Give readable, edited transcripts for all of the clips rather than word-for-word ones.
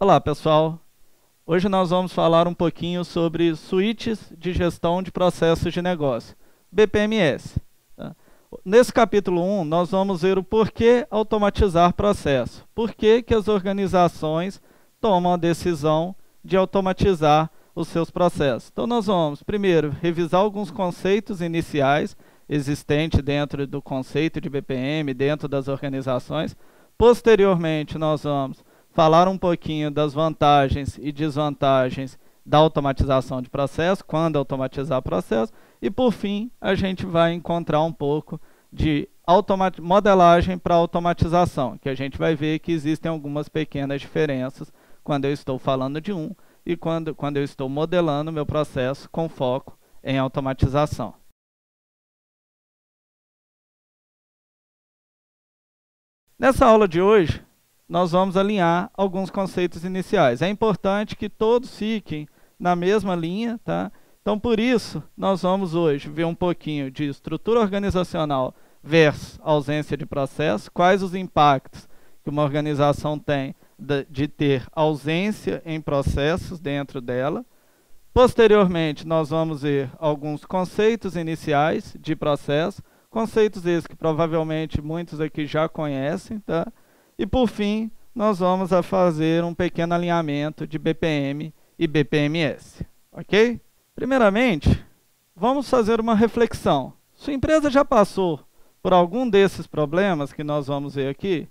Olá, pessoal. Hoje nós vamos falar um pouquinho sobre suítes de gestão de processos de negócio, BPMS. Tá? Nesse capítulo 1, nós vamos ver o porquê automatizar processo. Por que as organizações tomam a decisão de automatizar os seus processos. Então nós vamos, primeiro, revisar alguns conceitos iniciais existentes dentro do conceito de BPM, dentro das organizações. Posteriormente, nós vamos falar um pouquinho das vantagens e desvantagens da automatização de processo, quando automatizar processo, e por fim, a gente vai encontrar um pouco de modelagem para automatização, que a gente vai ver que existem algumas pequenas diferenças quando eu estou falando de um e quando eu estou modelando meu processo com foco em automatização. Nessa aula de hoje, nós vamos alinhar alguns conceitos iniciais. É importante que todos fiquem na mesma linha, tá? Então, por isso, nós vamos hoje ver um pouquinho de estrutura organizacional versus ausência de processo, quais os impactos que uma organização tem de ter ausência em processos dentro dela. Posteriormente, nós vamos ver alguns conceitos iniciais de processo, conceitos esses que provavelmente muitos aqui já conhecem, tá? E por fim, nós vamos fazer um pequeno alinhamento de BPM e BPMS, ok? Primeiramente, vamos fazer uma reflexão. Sua empresa já passou por algum desses problemas que nós vamos ver aqui?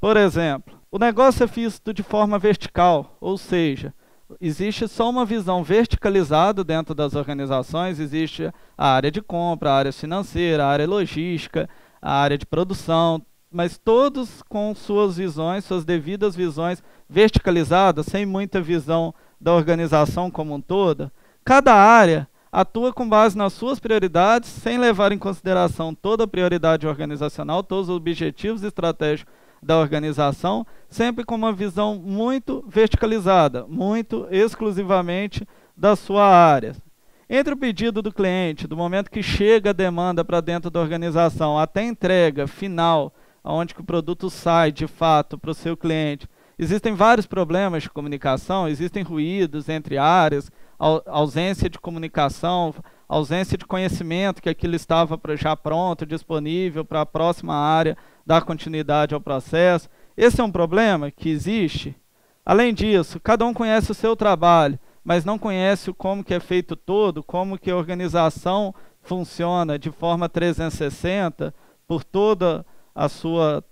Por exemplo, o negócio é visto de forma vertical, ou seja, existe só uma visão verticalizada dentro das organizações, existe a área de compra, a área financeira, a área logística, a área de produção, mas todos com suas visões, suas devidas visões verticalizadas, sem muita visão da organização como um todo. Cada área atua com base nas suas prioridades, sem levar em consideração toda a prioridade organizacional, todos os objetivos estratégicos da organização, sempre com uma visão muito verticalizada, muito exclusivamente da sua área. Entre o pedido do cliente, do momento que chega a demanda para dentro da organização, até a entrega final, onde que o produto sai de fato para o seu cliente, existem vários problemas de comunicação, existem ruídos entre áreas, ausência de comunicação, ausência de conhecimento que aquilo estava já pronto, disponível para a próxima área dar continuidade ao processo. Esse é um problema que existe. Além disso, cada um conhece o seu trabalho, mas não conhece como que é feito todo, como que a organização funciona de forma 360 por toda a sua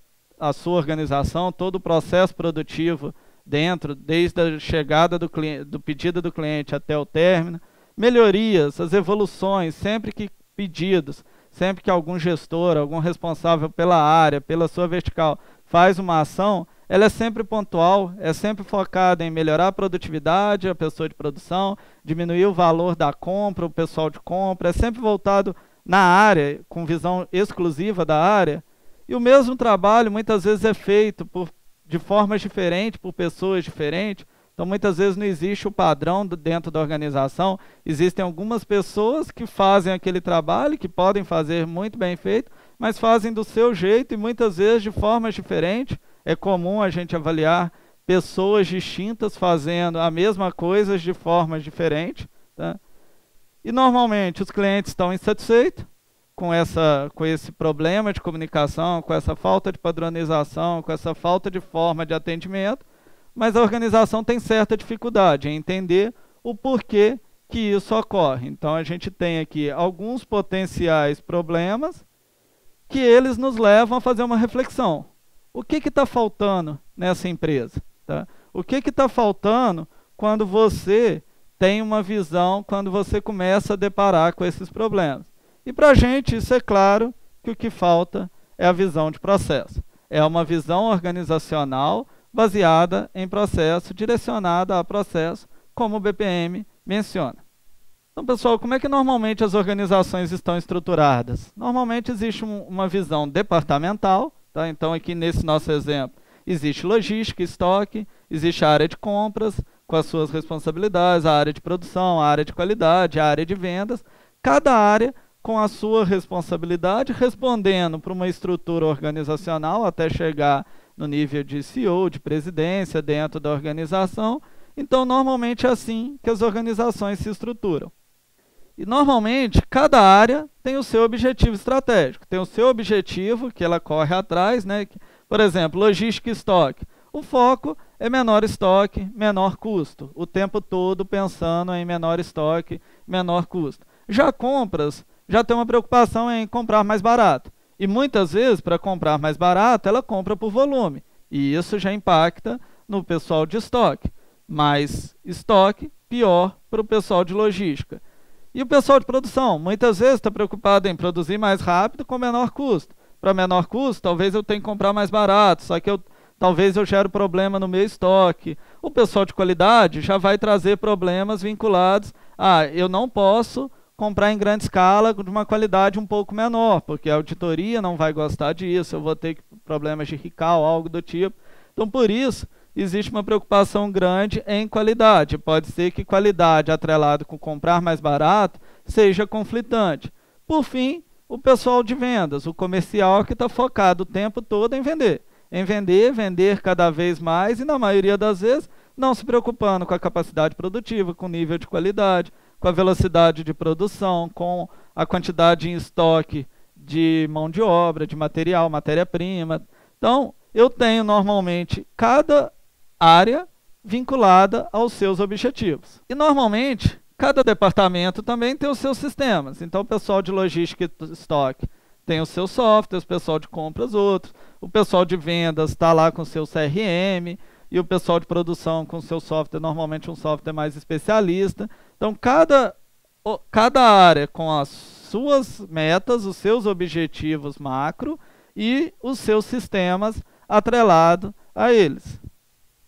organização, todo o processo produtivo dentro, desde a chegada do pedido do cliente até o término. Melhorias, as evoluções, sempre que pedidos, sempre que algum gestor, algum responsável pela área, pela sua vertical, faz uma ação, ela é sempre pontual, é sempre focada em melhorar a produtividade, a pessoa de produção, diminuir o valor da compra, o pessoal de compra, é sempre voltado na área, com visão exclusiva da área. E o mesmo trabalho muitas vezes é feito de formas diferentes, por pessoas diferentes. Então, muitas vezes não existe o padrão dentro da organização. Existem algumas pessoas que fazem aquele trabalho, que podem fazer muito bem feito, mas fazem do seu jeito e muitas vezes de formas diferentes. É comum a gente avaliar pessoas distintas fazendo a mesma coisa de formas diferentes, tá? E normalmente os clientes estão insatisfeitos com esse problema de comunicação, com essa falta de padronização, com essa falta de forma de atendimento, mas a organização tem certa dificuldade em entender o porquê que isso ocorre. Então a gente tem aqui alguns potenciais problemas que eles nos levam a fazer uma reflexão. O que está faltando nessa empresa? Tá? O que está faltando quando você tem uma visão, quando você começa a deparar com esses problemas? E para a gente, isso é claro que o que falta é a visão de processo. É uma visão organizacional baseada em processo, direcionada a processo, como o BPM menciona. Então, pessoal, como é que normalmente as organizações estão estruturadas? Normalmente existe uma visão departamental, tá? Então, aqui nesse nosso exemplo, existe logística, estoque, existe a área de compras, com as suas responsabilidades, a área de produção, a área de qualidade, a área de vendas, cada área com a sua responsabilidade, respondendo para uma estrutura organizacional até chegar no nível de CEO, de presidência, dentro da organização. Então, normalmente é assim que as organizações se estruturam. E, normalmente, cada área tem o seu objetivo estratégico. Tem o seu objetivo, que ela corre atrás, né? Por exemplo, logística e estoque. O foco é menor estoque, menor custo. O tempo todo pensando em menor estoque, menor custo. Já compras, já tem uma preocupação em comprar mais barato. E muitas vezes, para comprar mais barato, ela compra por volume. E isso já impacta no pessoal de estoque. Mais estoque, pior para o pessoal de logística. E o pessoal de produção, muitas vezes está preocupado em produzir mais rápido com menor custo. Para menor custo, talvez eu tenha que comprar mais barato, só que talvez eu gere problema no meu estoque. O pessoal de qualidade já vai trazer problemas vinculados a eu não posso comprar em grande escala de uma qualidade um pouco menor, porque a auditoria não vai gostar disso, eu vou ter problemas de recall, algo do tipo. Então, por isso, existe uma preocupação grande em qualidade. Pode ser que qualidade atrelado com comprar mais barato seja conflitante. Por fim, o pessoal de vendas, o comercial que está focado o tempo todo em vender. Em vender, vender cada vez mais e, na maioria das vezes, não se preocupando com a capacidade produtiva, com o nível de qualidade, com a velocidade de produção, com a quantidade em estoque de mão de obra, de material, matéria-prima. Então, eu tenho normalmente cada área vinculada aos seus objetivos. E normalmente, cada departamento também tem os seus sistemas. Então, o pessoal de logística e estoque tem os seus softwares, o pessoal de compras outros, o pessoal de vendas está lá com o seu CRM, e o pessoal de produção com o seu software, normalmente um software mais especialista. Então, cada área com as suas metas, os seus objetivos macro e os seus sistemas atrelados a eles.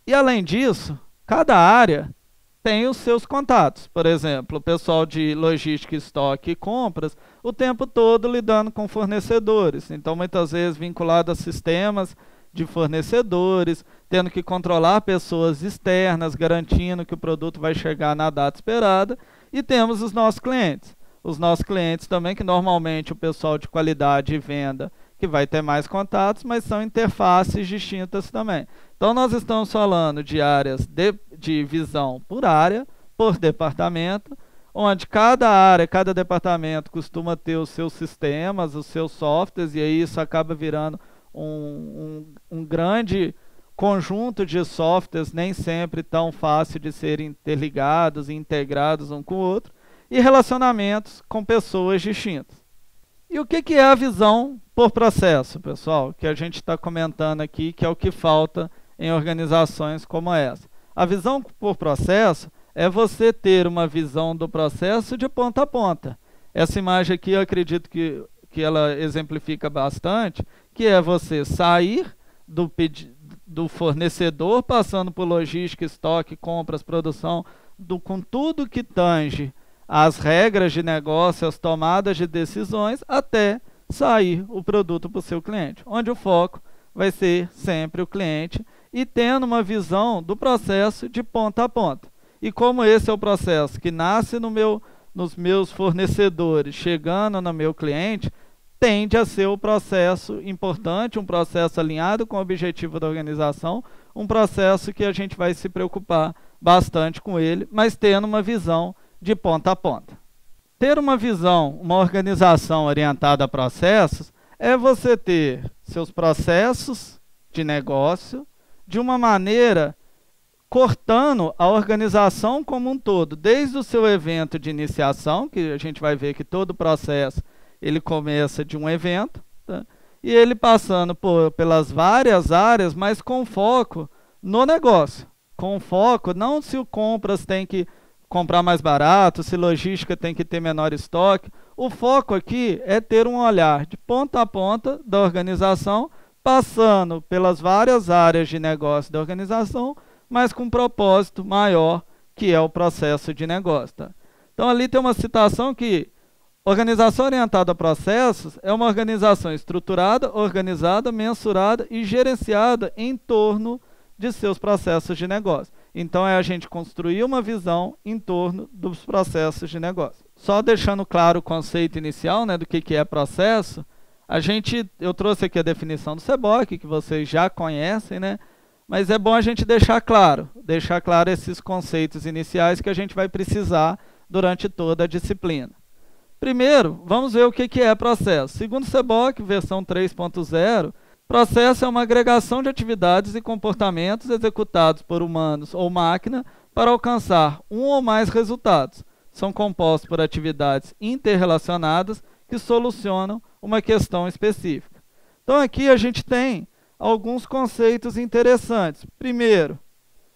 E além disso, cada área tem os seus contatos. Por exemplo, o pessoal de logística, estoque e compras, o tempo todo lidando com fornecedores. Então, muitas vezes vinculado a sistemas de fornecedores, tendo que controlar pessoas externas, garantindo que o produto vai chegar na data esperada. E temos os nossos clientes. Os nossos clientes também, que normalmente o pessoal de qualidade e venda, que vai ter mais contatos, mas são interfaces distintas também. Então, nós estamos falando de áreas de visão por área, por departamento, onde cada área, cada departamento costuma ter os seus sistemas, os seus softwares, e aí isso acaba virando um grande conjunto de softwares, nem sempre tão fácil de serem interligados e integrados um com o outro, e relacionamentos com pessoas distintas. E o que é a visão por processo, pessoal? Que a gente está comentando aqui, que é o que falta em organizações como essa. A visão por processo é você ter uma visão do processo de ponta a ponta. Essa imagem aqui eu acredito que ela exemplifica bastante, que é você sair do fornecedor, passando por logística, estoque, compras, produção, com tudo que tange as regras de negócio, as tomadas de decisões, até sair o produto para o seu cliente, onde o foco vai ser sempre o cliente e tendo uma visão do processo de ponta a ponta. E como esse é o processo que nasce nos meus fornecedores, chegando no meu cliente, tende a ser o processo importante, um processo alinhado com o objetivo da organização, um processo que a gente vai se preocupar bastante com ele, mas tendo uma visão de ponta a ponta. Ter uma visão, uma organização orientada a processos, é você ter seus processos de negócio de uma maneira cortando a organização como um todo, desde o seu evento de iniciação, que a gente vai ver que todo o processo ele começa de um evento, tá? E ele passando pelas várias áreas, mas com foco no negócio. Com foco, não se o compras tem que comprar mais barato, se logística tem que ter menor estoque. O foco aqui é ter um olhar de ponta a ponta da organização, passando pelas várias áreas de negócio da organização, mas com um propósito maior, que é o processo de negócio. Tá? Então, ali tem uma citação que organização orientada a processos é uma organização estruturada, organizada, mensurada e gerenciada em torno de seus processos de negócio. Então, é a gente construir uma visão em torno dos processos de negócio. Só deixando claro o conceito inicial, né, do que é processo, Eu trouxe aqui a definição do CBOC, que vocês já conhecem, né? Mas é bom a gente deixar claro esses conceitos iniciais que a gente vai precisar durante toda a disciplina. Primeiro, vamos ver o que é processo. Segundo o CBOC, versão 3.0, processo é uma agregação de atividades e comportamentos executados por humanos ou máquina para alcançar um ou mais resultados. São compostos por atividades interrelacionadas que solucionam uma questão específica. Então aqui a gente tem alguns conceitos interessantes. Primeiro,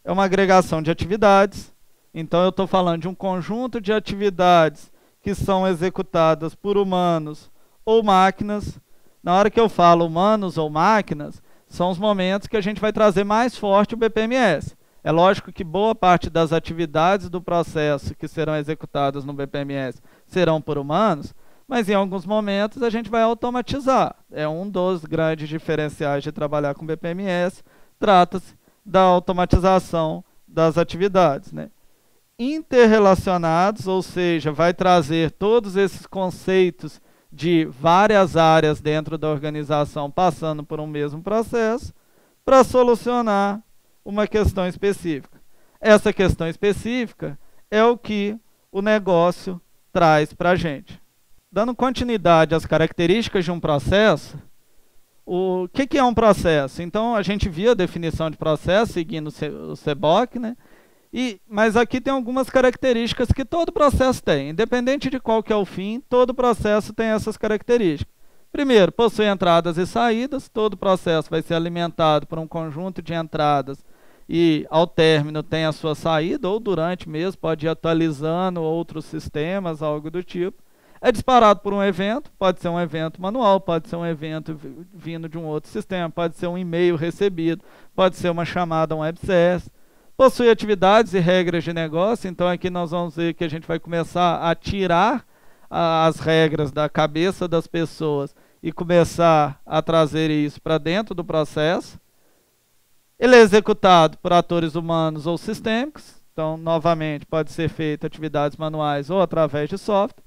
é uma agregação de atividades. Então eu estou falando de um conjunto de atividades que são executadas por humanos ou máquinas. Na hora que eu falo humanos ou máquinas, são os momentos que a gente vai trazer mais forte o BPMS. É lógico que boa parte das atividades do processo que serão executadas no BPMS serão por humanos, mas em alguns momentos a gente vai automatizar. É um dos grandes diferenciais de trabalhar com BPMS, trata-se da automatização das atividades, né? Interrelacionados, ou seja, vai trazer todos esses conceitos de várias áreas dentro da organização passando por um mesmo processo para solucionar uma questão específica. Essa questão específica é o que o negócio traz para a gente. Dando continuidade às características de um processo, o que é um processo? Então, a gente viu a definição de processo seguindo o CBOC, né? Mas aqui tem algumas características que todo processo tem. Independente de qual que é o fim, todo processo tem essas características. Primeiro, possui entradas e saídas. Todo processo vai ser alimentado por um conjunto de entradas e, ao término, tem a sua saída, ou durante mesmo, pode ir atualizando outros sistemas, algo do tipo. É disparado por um evento, pode ser um evento manual, pode ser um evento vindo de um outro sistema, pode ser um e-mail recebido, pode ser uma chamada, um webCS. Possui atividades e regras de negócio, então aqui nós vamos ver que a gente vai começar a tirar as regras da cabeça das pessoas e começar a trazer isso para dentro do processo. Ele é executado por atores humanos ou sistêmicos, então novamente pode ser feito atividades manuais ou através de software.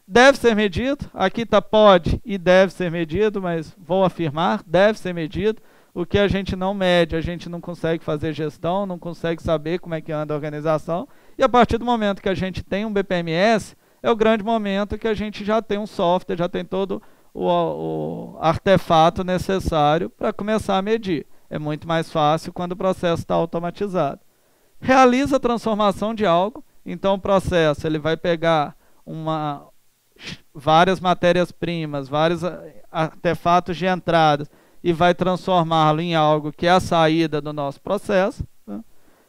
Deve ser medido, aqui está pode e deve ser medido, mas vou afirmar, deve ser medido. O que a gente não mede, a gente não consegue fazer gestão, não consegue saber como é que anda a organização. E a partir do momento que a gente tem um BPMS, é o grande momento que a gente já tem um software, já tem todo o artefato necessário para começar a medir. É muito mais fácil quando o processo está automatizado. Realiza a transformação de algo, então o processo ele vai pegar várias matérias-primas, vários artefatos de entradas, e vai transformá-lo em algo que é a saída do nosso processo, né?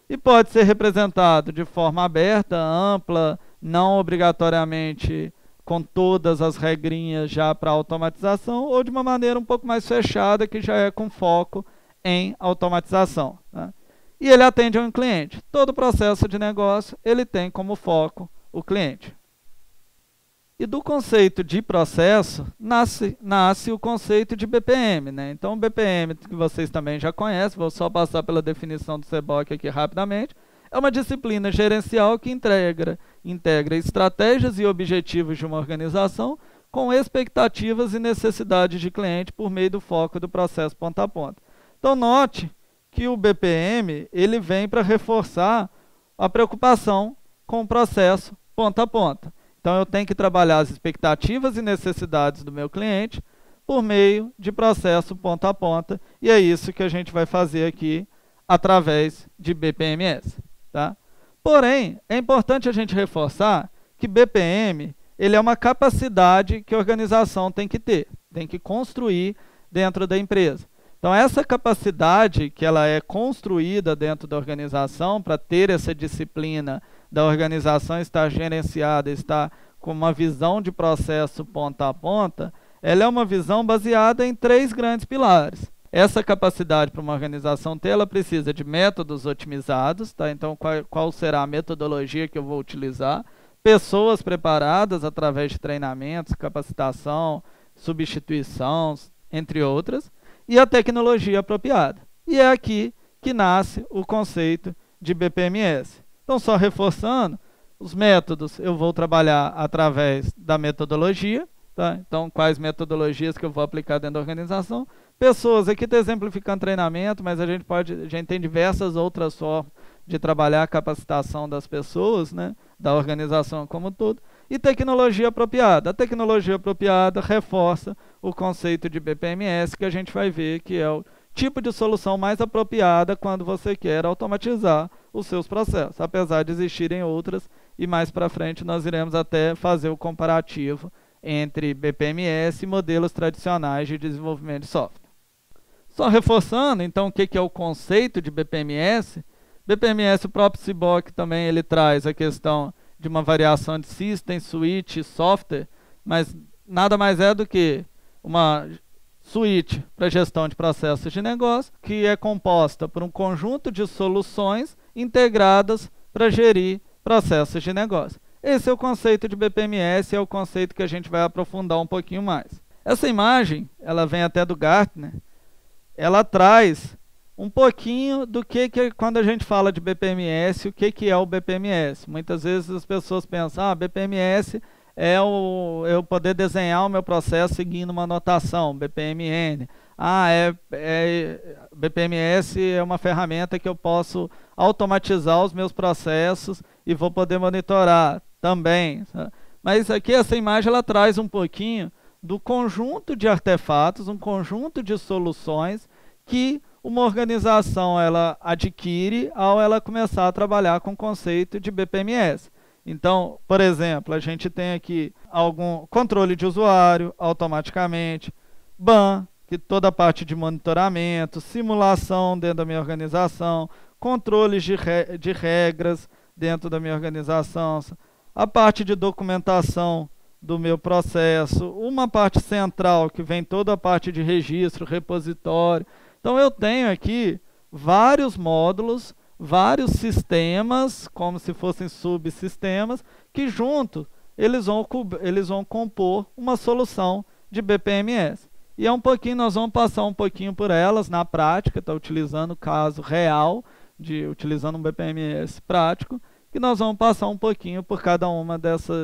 E pode ser representado de forma aberta, ampla, não obrigatoriamente com todas as regrinhas já para automatização, ou de uma maneira um pouco mais fechada, que já é com foco em automatização, né? E ele atende a um cliente. Todo processo de negócio ele tem como foco o cliente. E do conceito de processo, nasce o conceito de BPM, né? Então, o BPM, que vocês também já conhecem, vou só passar pela definição do CBOC aqui rapidamente, é uma disciplina gerencial que integra estratégias e objetivos de uma organização com expectativas e necessidades de cliente por meio do foco do processo ponta a ponta. Então, note que o BPM ele vem para reforçar a preocupação com o processo ponta a ponta. Então, eu tenho que trabalhar as expectativas e necessidades do meu cliente por meio de processo ponta a ponta. E é isso que a gente vai fazer aqui através de BPMS, tá? Porém, é importante a gente reforçar que BPM ele é uma capacidade que a organização tem que ter, tem que construir dentro da empresa. Então, essa capacidade que ela é construída dentro da organização para ter essa disciplina da organização estar gerenciada, estar com uma visão de processo ponta a ponta, ela é uma visão baseada em 3 grandes pilares. Essa capacidade para uma organização ter, ela precisa de métodos otimizados, tá? Então, qual será a metodologia que eu vou utilizar? Pessoas preparadas através de treinamentos, capacitação, substituição, entre outras, e a tecnologia apropriada. E é aqui que nasce o conceito de BPMS. Então, só reforçando, os métodos eu vou trabalhar através da metodologia. tá? Então, quais metodologias que eu vou aplicar dentro da organização. Pessoas, aqui está exemplificando treinamento, mas a gente tem diversas outras formas de trabalhar a capacitação das pessoas, né? Da organização como um todo. E tecnologia apropriada. A tecnologia apropriada reforça o conceito de BPMS, que a gente vai ver que é o tipo de solução mais apropriada quando você quer automatizar os seus processos, apesar de existirem outras, e mais para frente nós iremos até fazer o comparativo entre BPMS e modelos tradicionais de desenvolvimento de software. Só reforçando, então, o que é o conceito de BPMS. BPMS, o próprio CBOK também, ele traz a questão de uma variação de system, suite, software, mas nada mais é do que uma suite para gestão de processos de negócio, que é composta por um conjunto de soluções integradas para gerir processos de negócio. Esse é o conceito de BPMS, é o conceito que a gente vai aprofundar um pouquinho mais. Essa imagem, ela vem até do Gartner, ela traz um pouquinho do que quando a gente fala de BPMS, o que é o BPMS. Muitas vezes as pessoas pensam, BPMS é eu poder desenhar o meu processo seguindo uma notação, BPMN. BPMS é uma ferramenta que eu posso automatizar os meus processos e vou poder monitorar também. Mas aqui essa imagem ela traz um pouquinho do conjunto de artefatos, um conjunto de soluções que uma organização ela adquire ao ela começar a trabalhar com o conceito de BPMS. Então, por exemplo, a gente tem aqui algum controle de usuário automaticamente, BAN, que toda a parte de monitoramento, simulação dentro da minha organização, controles de regras dentro da minha organização, a parte de documentação do meu processo, uma parte central que vem toda a parte de registro, repositório. Então eu tenho aqui vários módulos, vários sistemas, como se fossem subsistemas, que junto eles vão compor uma solução de BPMS. E nós vamos passar um pouquinho por elas na prática, está utilizando o caso real, utilizando um BPMS prático, que nós vamos passar um pouquinho por cada uma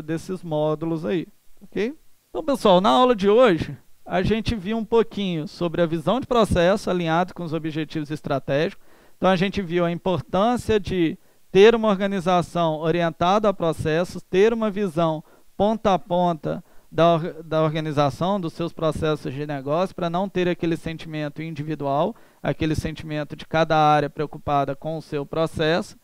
desses módulos aí, ok? Então, pessoal, na aula de hoje, a gente viu um pouquinho sobre a visão de processo alinhado com os objetivos estratégicos. Então, a gente viu a importância de ter uma organização orientada a processos, ter uma visão ponta a ponta da organização, dos seus processos de negócio, para não ter aquele sentimento individual, aquele sentimento de cada área preocupada com o seu processo.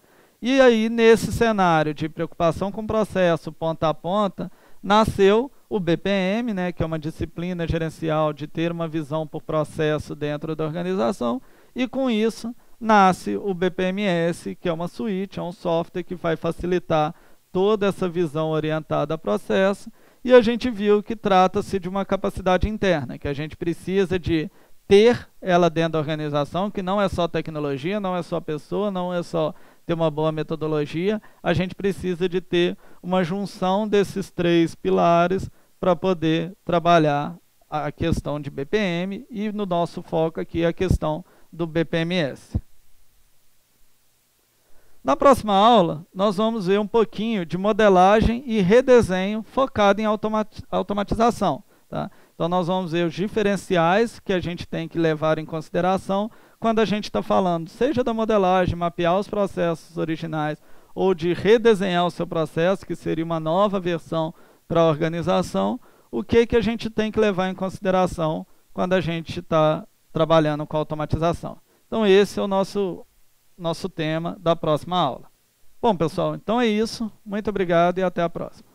E aí, nesse cenário de preocupação com o processo ponta a ponta, nasceu o BPM, né, que é uma disciplina gerencial de ter uma visão por processo dentro da organização, e com isso nasce o BPMS, que é uma suíte, é um software que vai facilitar toda essa visão orientada a processo, e a gente viu que trata-se de uma capacidade interna, que a gente precisa de ter ela dentro da organização, que não é só tecnologia, não é só pessoa, não é só ter uma boa metodologia, a gente precisa de ter uma junção desses três pilares para poder trabalhar a questão de BPM e no nosso foco aqui a questão do BPMS. Na próxima aula, nós vamos ver um pouquinho de modelagem e redesenho focado em automatização, tá? Então, nós vamos ver os diferenciais que a gente tem que levar em consideração quando a gente está falando, seja da modelagem, mapear os processos originais, ou de redesenhar o seu processo, que seria uma nova versão para a organização, o que a gente tem que levar em consideração quando a gente está trabalhando com automatização. Então, esse é o nosso tema da próxima aula. Bom, pessoal, então é isso. Muito obrigado e até a próxima.